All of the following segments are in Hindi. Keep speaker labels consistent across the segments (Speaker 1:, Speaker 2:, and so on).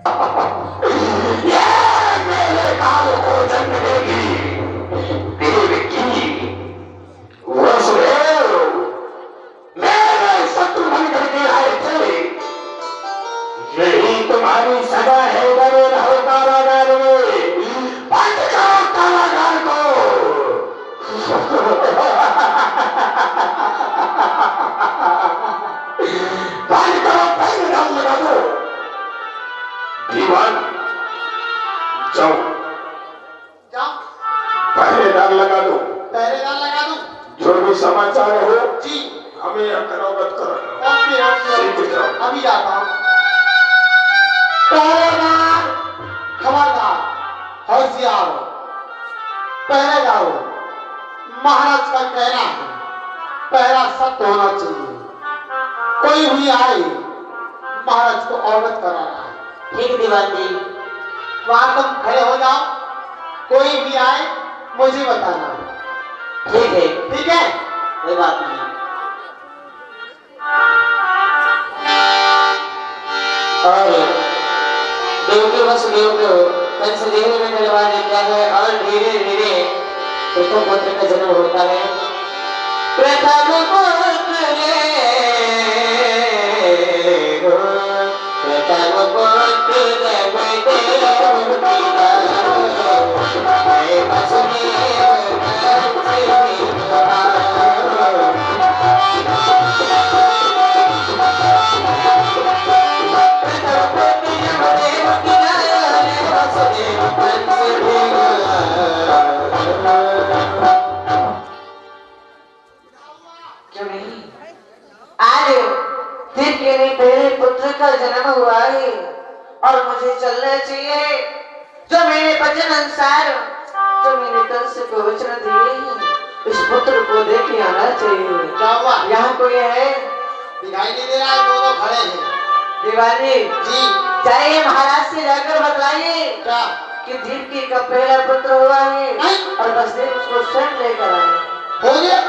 Speaker 1: ये मेरे काल को जन्म देगी देव की वसुदेव मेरे शत्रु बन करके आए थे। यही तुम्हारी सजा है गरे रहो कारागार में। बंद करो कारागार को। बंद करो, पहले दम लगा दो। दीवान जाओ
Speaker 2: जाओ,
Speaker 1: पहरेदार लगा दो।
Speaker 2: पहरेदार लगा दूं?
Speaker 1: जो भी समाचार हो
Speaker 2: जी
Speaker 1: हमें अवगत करो।
Speaker 2: ओके ओके
Speaker 1: सीधे जाओ।
Speaker 2: अभी जाता हूँ। पहरेदार खबरदार, होशियार हो, पहरेदार हो। महाराज का कहना है पहरा सत्य होना चाहिए। कोई भी आए महाराज को अवगत कराना है।
Speaker 3: ठीक दीवान जी।
Speaker 2: वहां तुम खड़े हो जाओ, कोई भी आए मुझे बताना।
Speaker 3: ठीक है,
Speaker 2: ठीक है?
Speaker 3: कोई बात नहीं। और देव के वसुदेव को कंस देव में डलवा देता है और धीरे धीरे प्रथम पुत्र का जन्म होता है। प्रथम पुत्र पुत्र का जन्म हुआ है और मुझे चलना चाहिए। जो मेरे वचन अनुसार, जो मैंने कंस को वचन दिए हैं, इस पुत्र को देखे आना चाहिए।
Speaker 2: क्या हुआ?
Speaker 3: यहाँ कोई है?
Speaker 2: दिखाई नहीं दे रहा है, दोनों खड़े हैं।
Speaker 3: दीवानी
Speaker 2: जी
Speaker 3: जाइए महाराज से जाकर बतलाइए
Speaker 2: क्या?
Speaker 3: कि दीप्ति का पहला पुत्र हुआ है
Speaker 2: नहीं।
Speaker 3: और वसुदेव उसको स्वयं लेकर आए।
Speaker 2: हो गया,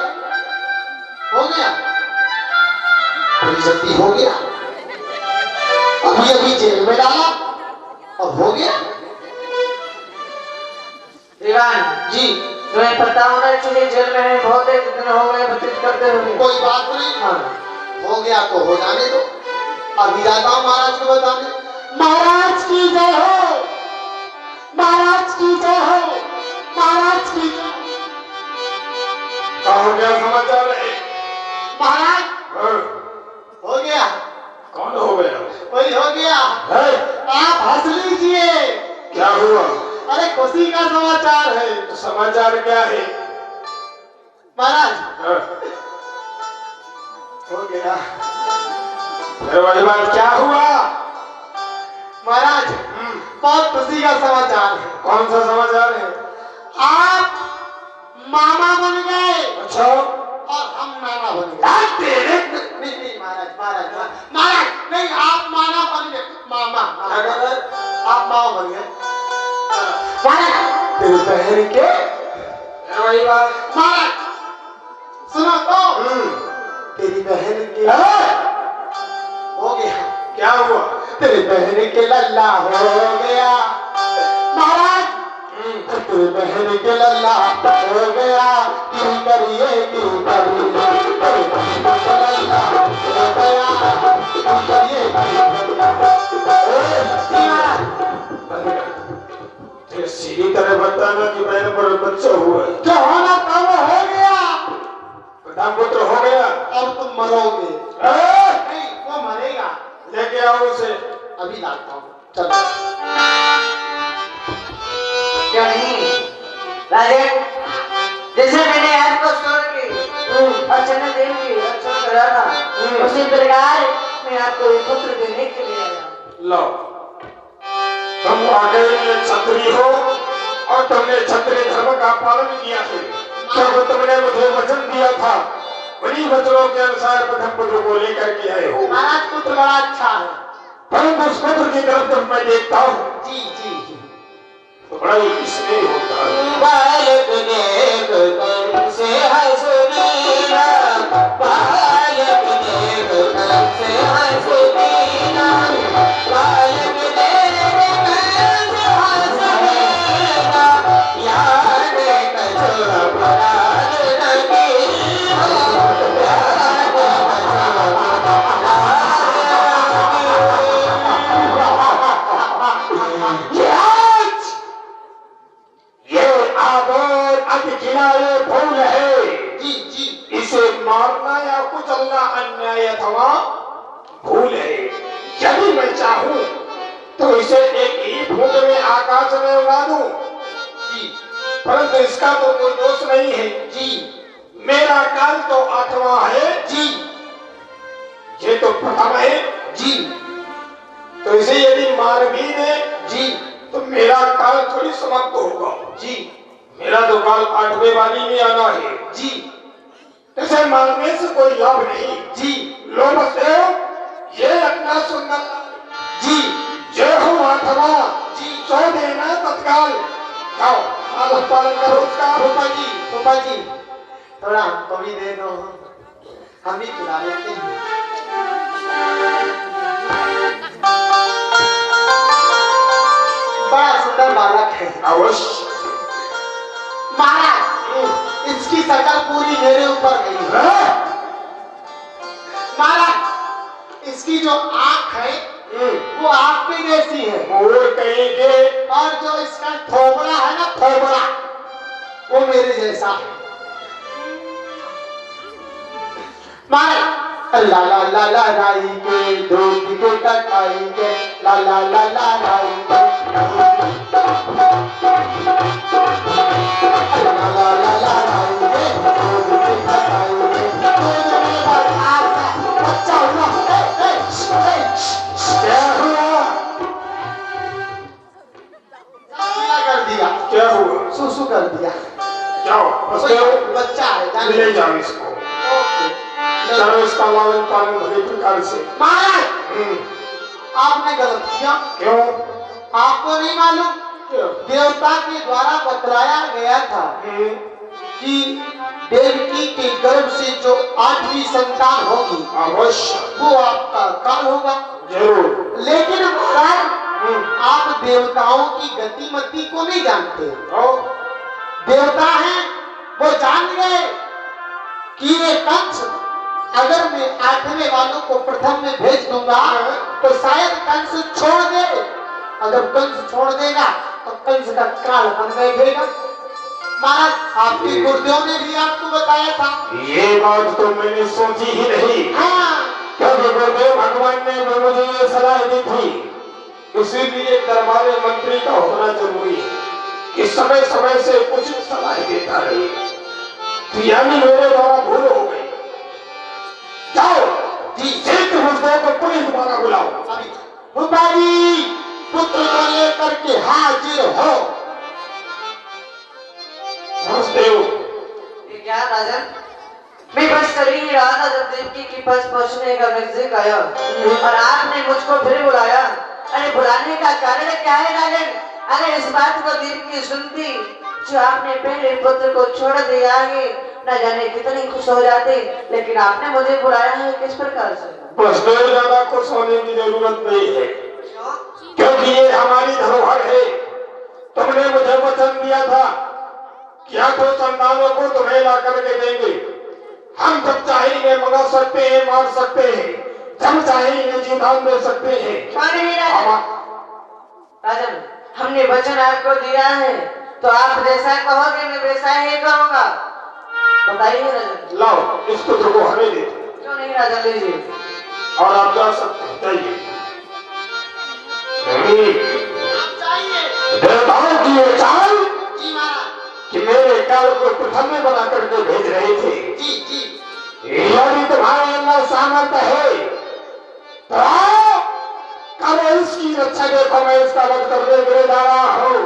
Speaker 2: हो गया, बड़ी जल्दी हो गया। अभी अभी जेल में डाला और हो गया।
Speaker 3: दीवान
Speaker 2: जी
Speaker 3: तुम्हें पता होना चाहिए, जेल में बहुत दिन हो गए व्यतीत करते हुए।
Speaker 2: कोई बात नहीं,
Speaker 3: हाँ।
Speaker 2: हो गया तो हो जाने दो। अभी जाता हूँ महाराज को बताने। महाराज की जय हो, महाराज की जय हो, महाराज की जय।
Speaker 1: क्या हो गया? समाचार है
Speaker 2: महाराज हो गया।
Speaker 1: कौन हो गया?
Speaker 2: वही हो गया
Speaker 1: है?
Speaker 2: आप हंस लीजिए।
Speaker 1: क्या हुआ?
Speaker 2: अरे खुशी का समाचार है।
Speaker 1: तो समाचार क्या है?
Speaker 2: महाराज
Speaker 1: हाँ।
Speaker 2: हो गया।
Speaker 1: फिर वही बात क्या हुआ?
Speaker 2: महाराज बहुत खुशी का समाचार है।
Speaker 1: कौन सा समाचार है?
Speaker 2: आप मामा बन गए
Speaker 1: अच्छा,
Speaker 2: और हम नाना बन गए।
Speaker 1: तेरे
Speaker 2: नहीं नहीं महाराज, महाराज महाराज नहीं, आप मामा बन गए। मामा आप मामा बन गए। महाराज
Speaker 1: तेरे बहन के वही बात।
Speaker 2: महाराज सुनो तो, तेरी बहन के हो गया।
Speaker 1: क्या हुआ?
Speaker 2: तेरी बहन के लल्ला हो गया महाराज। तेरी बहन के लल्ला हो गया। क्यों करिए क्यों करिए, तेरी बहन के लल्ला हो गया। क्यों करिए
Speaker 1: तेरे सीधी तरह बताना कि बहन पर बच्चा हुआ है।
Speaker 2: जो होना था वो हो गया।
Speaker 1: प्रथम पुत्र हो गया।
Speaker 2: अब तुम मरोगे। नहीं, वो मरेगा।
Speaker 1: लेके आओ उसे।
Speaker 2: अभी लाता हूँ, चलो।
Speaker 3: क्यों नहीं राजन, जैसे मैंने आपको स्टोर की और चंद्र देव की रक्षा करा था, उसी प्रकार मैं आपको एक पुत्र देने के लिए आया।
Speaker 1: लो, तुम आगे क्षत्रिय हो और तुमने क्षत्रिय धर्म का पालन किया है। क्योंकि तुमने मुझे वचन दिया था, उन्हीं वचनों के अनुसार प्रथम पुत्र को लेकर के आए हो।
Speaker 2: महाराज पुत्र बड़ा अच्छा है।
Speaker 1: परंतु उस पुत्र की तरफ जब मैं देखता हूँ
Speaker 2: जी जी जी,
Speaker 1: तो बड़ा ही स्नेह होता है।
Speaker 3: बालक देख से हंसनीना, बालक देख से हंसनीना, बालक देख
Speaker 1: फूल है। यदि मैं चाहूं तो इसे एक ही फूंक में आकाश में उड़ा दूं,
Speaker 2: जी
Speaker 1: परंतु इसका तो कोई दोष नहीं है।
Speaker 2: जी
Speaker 1: मेरा काल तो 8वां है,
Speaker 2: जी
Speaker 1: ये तो प्रथम है।
Speaker 2: जी
Speaker 1: तो इसे यदि मार भी दे
Speaker 2: जी
Speaker 1: तो मेरा काल थोड़ी समाप्त होगा।
Speaker 2: जी
Speaker 1: मेरा तो काल 8वें वाली में आना है।
Speaker 2: जी
Speaker 1: इसे मारने से कोई लाभ नहीं।
Speaker 2: जी
Speaker 1: लो बसदेव, ये अपना सुंदर
Speaker 2: जी
Speaker 1: जय हो 8वां
Speaker 2: जी
Speaker 1: सौ देना तत्काल। जाओ आदत पालन करो उसका।
Speaker 2: फूफा जी थोड़ा हमको भी दे दो, हम भी खिला लेते हैं। बड़ा सुंदर बालक है
Speaker 1: अवश्य।
Speaker 2: महाराज, इसकी शकल पूरी मेरे ऊपर गई है। महाराज, इसकी जो आंख है वो आपके जैसी है,
Speaker 1: मोर कहेंगे
Speaker 2: और जो इसका थोबड़ा है ना, थोबड़ा वो मेरे जैसा है। महाराज, ला ला ला ला राई के दूध के कटाई के, ला ला ला ला राई के ला ला ला ला राई के दूध के कटाई के, दूध में बरसात है, बच्चा हुआ,
Speaker 1: क्या हुआ?
Speaker 2: क्या कर दिया?
Speaker 1: क्या हुआ?
Speaker 2: सुसु कर दिया।
Speaker 1: जाओ बसदेव,
Speaker 2: बच्चा है, जाने
Speaker 1: ले जाओ इसको।
Speaker 2: ओके।
Speaker 1: करो इसका लालन पालन भले प्रकार से।
Speaker 2: महाराज, आपने गलत किया।
Speaker 1: क्यों?
Speaker 2: आपको नहीं मालूम, देवता के द्वारा बतलाया गया था कि देवकी के गर्भ से जो 8वीं संतान होगी
Speaker 1: अवश्य
Speaker 2: वो आपका काल होगा।
Speaker 1: जरूर।
Speaker 2: लेकिन महाराज, आप देवताओं की गतिमति को नहीं जानते। देवता हैं, वो जान गए कि ये कंस, अगर मैं 8वें वालों को प्रथम में भेज दूंगा तो शायद कंस छोड़ दे। अगर कंस छोड़ देगा तो कंस का काल बन बैठेगा। महाराज, आपके गुरुदेव ने भी आपको बताया था।
Speaker 1: ये बात तो मैंने सोची ही नहीं।
Speaker 2: हाँ,
Speaker 1: क्योंकि गुरुदेव भगवान ने भी मुझे ये सलाह दी थी, इसीलिए दरबार मंत्री का होना जरूरी है कि समय समय से कुछ सलाह देता रहे। तो यानी मेरे द्वारा भूल हो गई। जाओ जी, शीघ्र गुरुदेव को पुलिस द्वारा बुलाओ।
Speaker 2: अभी पुत्री पुत्र को लेकर के हाजिर हो।
Speaker 1: गुरुदेव,
Speaker 3: ये क्या राजन? मैं बस कर ही रहा था जब देवकी के पास पहुंचने का मैसेज आया और आपने मुझको फिर बुलाया। अरे बुलाने का कारण क्या है राजन? अगर इस बात को देवकी सुनती, जो आपने पहले पुत्र को छोड़ दिया है, न जाने कितनी खुश हो जाते। लेकिन आपने मुझे बुलाया है किस प्रकार से?
Speaker 1: गुरुदेव, ज्यादा खुश होने की जरूरत नहीं है, क्योंकि ये हमारी धरोहर है। तुमने मुझे वचन दिया था कि 8 संतानों को तुम्हें ला करके देंगे। हम जब चाहे इन्हें मंगा सकते हैं, मार सकते हैं, जब चाहे इन्हें जीवन दे सकते हैं।
Speaker 3: राजन, हमने वचन आपको दिया है तो आप जैसा कहोगे मैं वैसा ही करूंगा। बताइए राजन।
Speaker 1: लाओ इस पुत्र को हमें दे दो।
Speaker 3: क्यों नहीं राजन, लीजिए।
Speaker 1: और आप जा सकते हैं, जाइए। देवताओं की ये चाल
Speaker 2: जी महाराज,
Speaker 1: कि मेरे काल को प्रथम में बना करके भेज रहे थे।
Speaker 2: जी जी
Speaker 1: यदि तुम्हारे अंदर सामर्थ्य है तो आओ, करो इसकी रक्षा। देखो मैं इसका वध करने के लिए जा रहा हूं।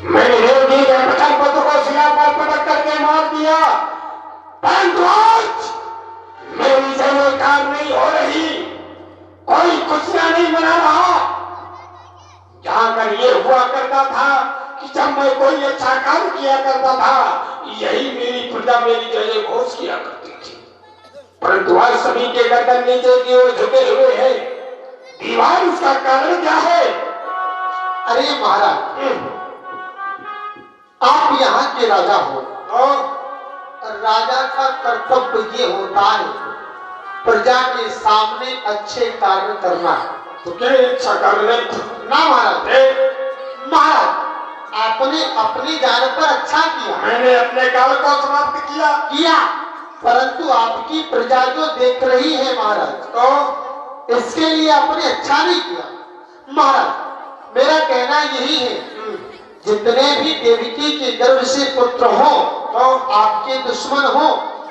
Speaker 1: मैंने देवकी के प्रथम पुत्र को शिला पर पटक करके मार दिया, परंतु आज मेरी जयकार नहीं हो रही, कोई खुशियां नहीं मना रहा। जहां कर ये हुआ करता था कि जब मैं कोई अच्छा कार्य किया करता था, यही मेरी प्रजा मेरी जय घोष किया करती थी। परंतु आज सभी के गर्दन नीचे की ओर झुके हुए हैं। दीवार, इसका कारण क्या है?
Speaker 2: अरे महाराज, आप यहाँ के राजा हो और राजा का कर्तव्य ये होता है प्रजा के सामने अच्छे कार्य करना।
Speaker 1: तो क्या इच्छा करने
Speaker 2: ना महाराज,
Speaker 1: ए,
Speaker 2: महाराज आपने अपनी जान पर अच्छा किया,
Speaker 1: मैंने अपने काल को समाप्त किया,
Speaker 2: परंतु आपकी प्रजा जो देख रही है महाराज,
Speaker 1: तो
Speaker 2: इसके लिए आपने अच्छा नहीं किया। महाराज मेरा कहना यही है, जितने भी देवकी के गर्भ से पुत्र हो तो आपके दुश्मन हो,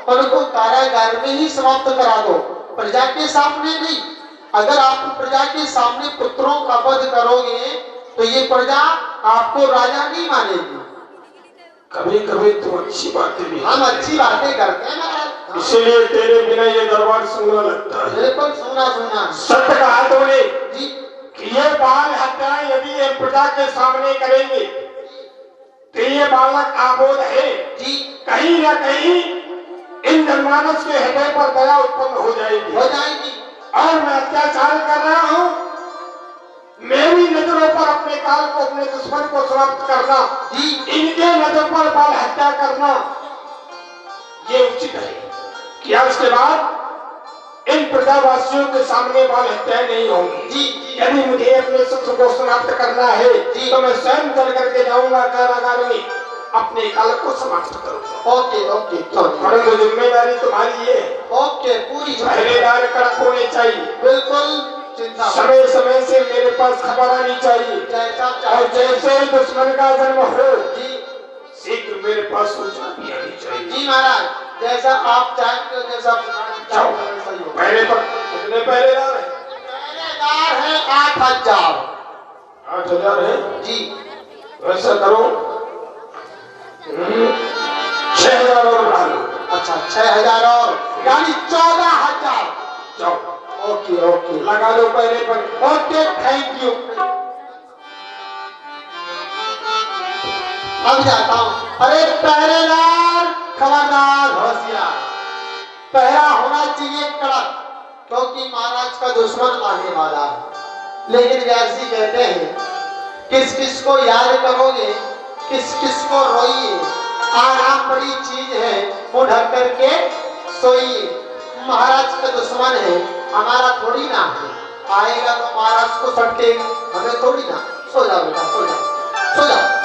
Speaker 2: उनको कारागार में ही समाप्त करा दो, प्रजा के सामने नहीं। अगर आप प्रजा के सामने पुत्रों का वध करोगे तो ये प्रजा आपको राजा नहीं मानेगी।
Speaker 1: कभी कभी तुम अच्छी बातें भी
Speaker 2: हम अच्छी बातें करते हैं महाराज,
Speaker 1: इसीलिए तेरे बिना ये दरबार सुनना लगता है।
Speaker 2: बिल्कुल सुना
Speaker 1: सत्य कहा तूने
Speaker 2: जी।
Speaker 1: कि ये बाल हत्या यदि ये प्रजा के सामने करेंगे तो ये बालक आबोध है
Speaker 2: जी,
Speaker 1: कहीं न कहीं इन जनमानस के हृदय पर दया उत्पन्न हो जाएगी और मैं अत्याचार कर रहा हूँ। मेरी नजरों पर अपने काल को, अपने दुश्मन को समाप्त करना
Speaker 2: जी,
Speaker 1: इनके नजर पर बाल हत्या करना ये उचित है। क्या उसके बाद इन प्रजावासियों के सामने बाल हत्या नहीं होंगी
Speaker 2: जी।
Speaker 1: यदि मुझे अपने सुख को समाप्त करना है
Speaker 2: जी।
Speaker 1: तो मैं स्वयं चल करके जाऊंगा कारागार में, अपने काल को समाप्त करूंगा।
Speaker 2: ओके
Speaker 1: परंतु जिम्मेदारी तुम्हारी है,
Speaker 2: पूरी
Speaker 1: पहरेदार कड़क होने चाहिए,
Speaker 2: बिल्कुल चिंता
Speaker 1: समय समय से मेरे पास खबर आनी चाहिए और जैसे ही दुश्मन का जन्म हो
Speaker 2: जी
Speaker 1: शीघ्र मेरे पास सूचना भी आनी चाहिए।
Speaker 2: जी महाराज, जैसा आप चाहते हो, जैसा
Speaker 1: जाओ। पहले पर कितने पहरेदार हैं?
Speaker 2: पहरेदार है 8,000।
Speaker 1: 8,000 है
Speaker 2: जी,
Speaker 1: वैसा करो 6,000 और बढ़ा लो।
Speaker 2: अच्छा 6,000 और यानी 14,000।
Speaker 1: जाओ
Speaker 2: ओके
Speaker 1: लगा दो पहले पर।
Speaker 2: Okay, thank you. अब जाता हूँ। अरे पहरेदार खबरदार, होशियार, पहरा होना चाहिए कड़क, क्योंकि महाराज का दुश्मन आने वाला है। लेकिन व्यास जी कहते हैं किस किस को याद करोगे, किस किस को रोइए, आराम बड़ी चीज है, मुंह ढक करके सोइए। महाराज का दुश्मन है, हमारा थोड़ी ना है, आएगा तो महाराज को सटकेगा, हमें थोड़ी ना। सो जाओ बेटा, सो जाओ।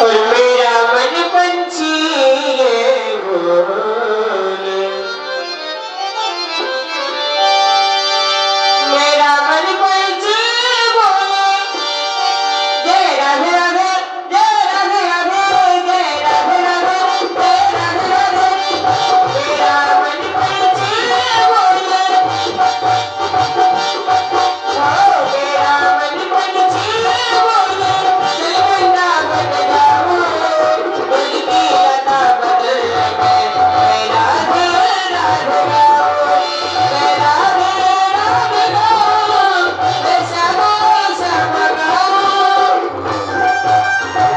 Speaker 3: मेरा मन पंछी ये बोले, मेरा मन पंछी बोले, जय राधे राधे, जय राधे राधे, जय राधे राधे, जय राधे राधे। मेरा मन पंछी बोले, मेरा मन पंछी बोले, दिल गंगा बन जाऊं, दिल की लता बदल मैं राधे राधे गाऊं, मैं राधे राधे गाऊं, मैं श्यामा श्यामा गाऊं। मैं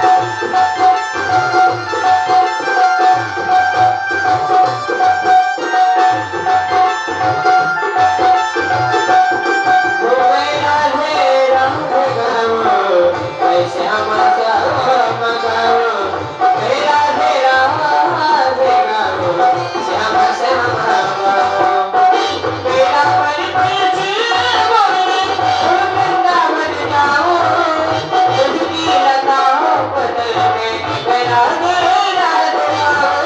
Speaker 3: राधे राधे गाऊं, मैं श्यामा श्यामा गाऊं, मैं राधे राधे गाऊं, श्यामा श्यामा गाऊं। मेरा मन पंछी बोले, दिल गंगा बन जाऊं, दिल की लताओं बदल मैं राधे राधे गाऊं।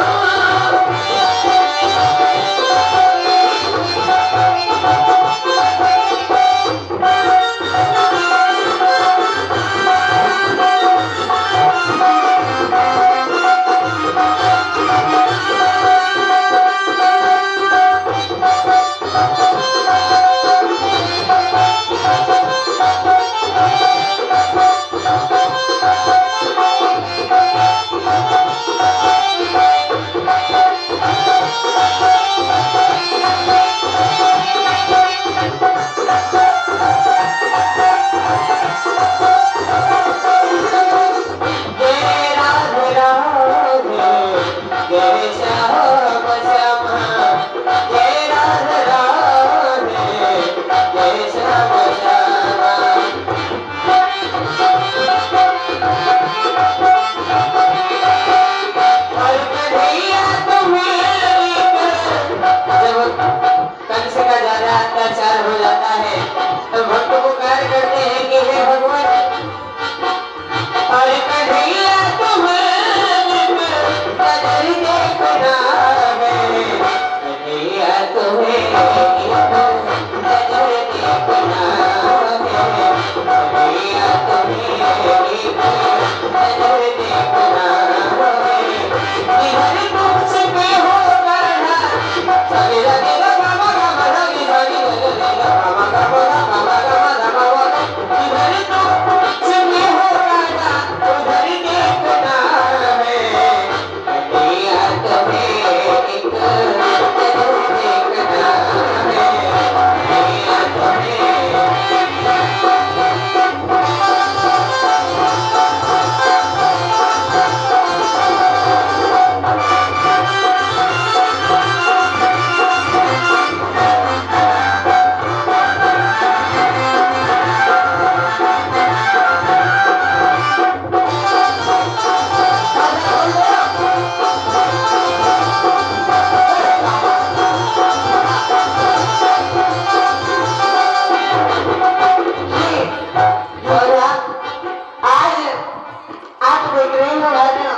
Speaker 3: है तो भक्त पुकार करते हैं कि हे भगवान अरे कन्हैया तुम्हें नजर देखना है कन्हैया तुम्हें नजर देखना है कन्हैया तुम्हें नजर देखना है इधर तुमसे पे हो करना सभी लगेगा मामा मामा लगी बड़ी लगेगा मामा मामा मामा मामा इधर तुमसे पे हो करना उधर देखना है कन्हैया तुम्हें एक नजर देखना है कन्हैया तुम्हें आज आप देख रहे हो राजा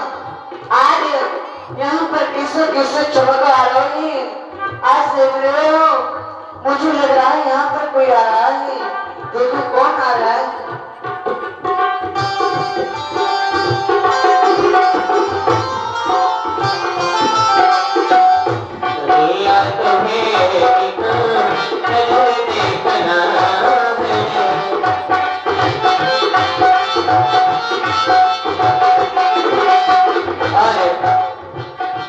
Speaker 3: आज यहाँ पर किससे चमक आ रही है आज देख रहे हो मुझे लग रहा है यहाँ पर कोई आ रहा है देखो कौन आ रहा है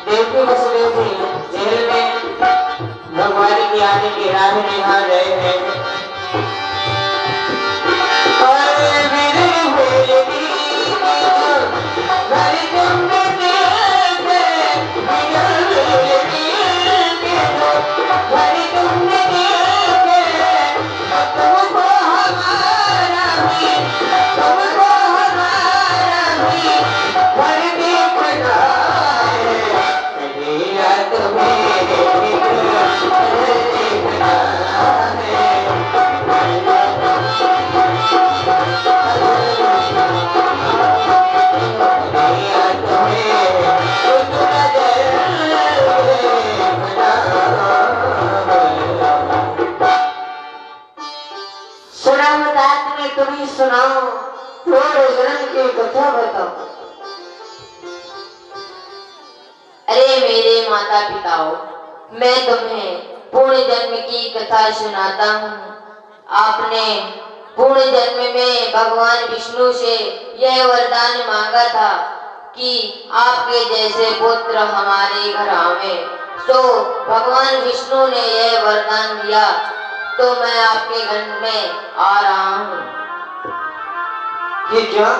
Speaker 3: देवकी वसुदेव जी जेल में भगवान की आने की राह निभा रहे हैं अरे मेरे भोलेगी घर तुमने देखे मेरे भोलेगी घर तुमने देखे तुमको हमारा भी तुमको हमारा भी घर देखना कन्हैया तुम्हें देखना है कन्हैया तुम्हें एक नजर देखना सुना बता तुम्हें तुम ही सुनाओ थोड़े जन्म की कथा बताओ
Speaker 4: अरे मेरे माता पिताओं मैं तुम्हें पूर्ण जन्म की कथा सुनाता हूँ आपने पूर्ण जन्म में भगवान विष्णु से यह वरदान मांगा था कि आपके जैसे पुत्र हमारे घर आवे तो भगवान विष्णु ने यह वरदान दिया तो मैं आपके घर में आ रहा हूँ
Speaker 3: ये क्या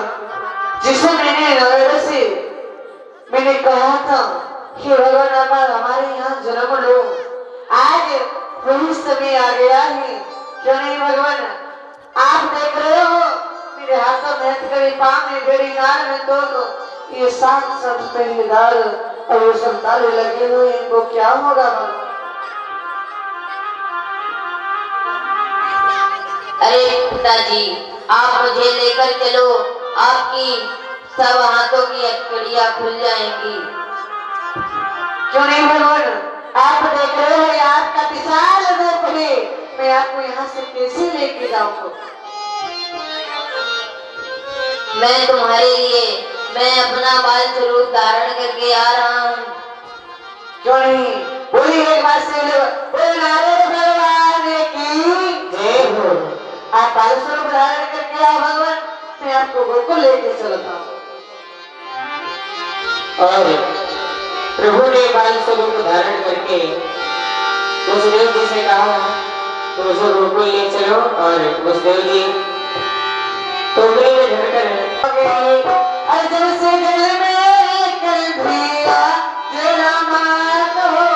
Speaker 3: जिसे मैंने कहा था कि भगवान आप हमारे यहाँ जन्म लो आज वही समय आ गया है क्यों नहीं भगवान आप देख रहे हो मेरे हाथों में हथकड़ी पाँव में बेड़ी नाल में तो ये सात सब पहरेदार और वो सब ताले लगे हुए इनको क्या होगा भगवान
Speaker 4: अरे पिताजी आप मुझे लेकर चलो आपकी सब हाथों की हथकड़ियाँ खुल जाएंगी
Speaker 3: क्यों नहीं भगवान आप देख रहे हो आपका विशाल रूप है मैं आपको यहाँ से कैसे लेके जाऊंगा
Speaker 4: मैं तुम्हारे लिए मैं अपना बाल स्वरूप धारण करके आ रहा हूँ
Speaker 3: क्यों नहीं बोली एक बात से बोले नारद भगवान की जय हो आप बाल स्वरूप धारण करके आओ भगवान मैं आपको गोकुल लेके चलता हूँ और प्रभु ने बाल स्वरूप धारण करके वसुदेव जी से कहा तो मुझे गोकुल ले चलो और वसुदेव जी टोकरी में धरकर अर्जुन से जल में कर दिया तेरा मात हो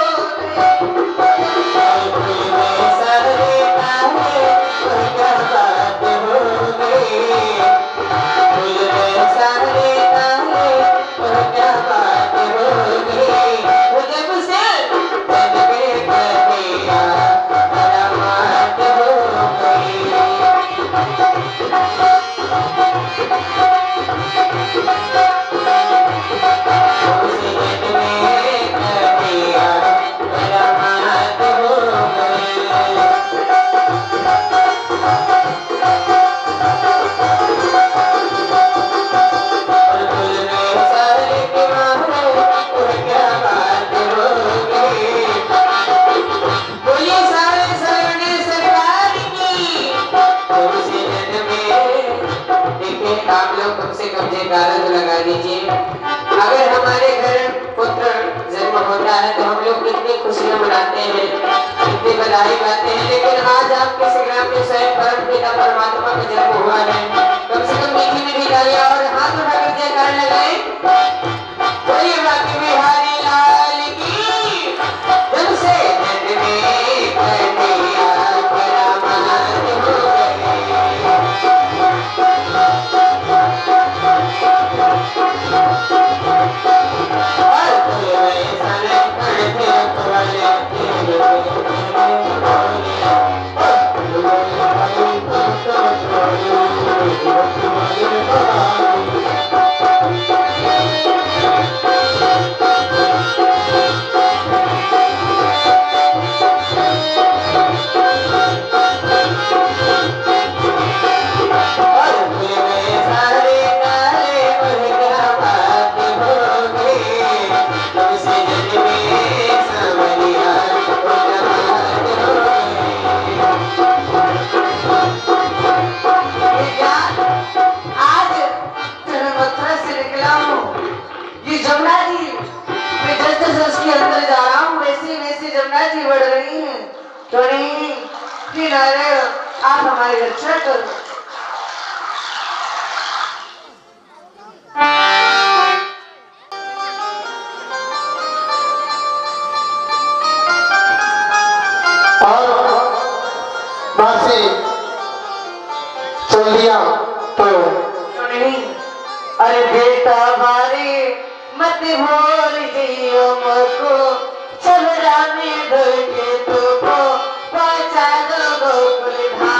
Speaker 3: तो आप लोग कम से कम जयकारा तो लगा दीजिए। अगर हमारे घर पुत्र जन्म होता है तो हम लोग कितनी खुशियां मनाते हैं, कितनी बधाई गाते हैं, लेकिन आज आपके इस ग्राम में स्वयं परम पिता परमात्मा का जन्म हुआ है। कम से कम मीठी मीठी तालियां और हाथ उठाकर जयकारा लगाएं। बोलिए बाकी बिहारी लाल की। जब से जग में कन्हैया करामात हो बढ़ रही है। क्यों नहीं कि आप हमारी रक्षा करो।
Speaker 2: और बाहर से चल दिया तो
Speaker 3: क्यों नहीं? अरे बेटा हमारे मत भूल जियो मुझको, सबरा में धर के तुमको पहुंचा दो गोकुल धाम।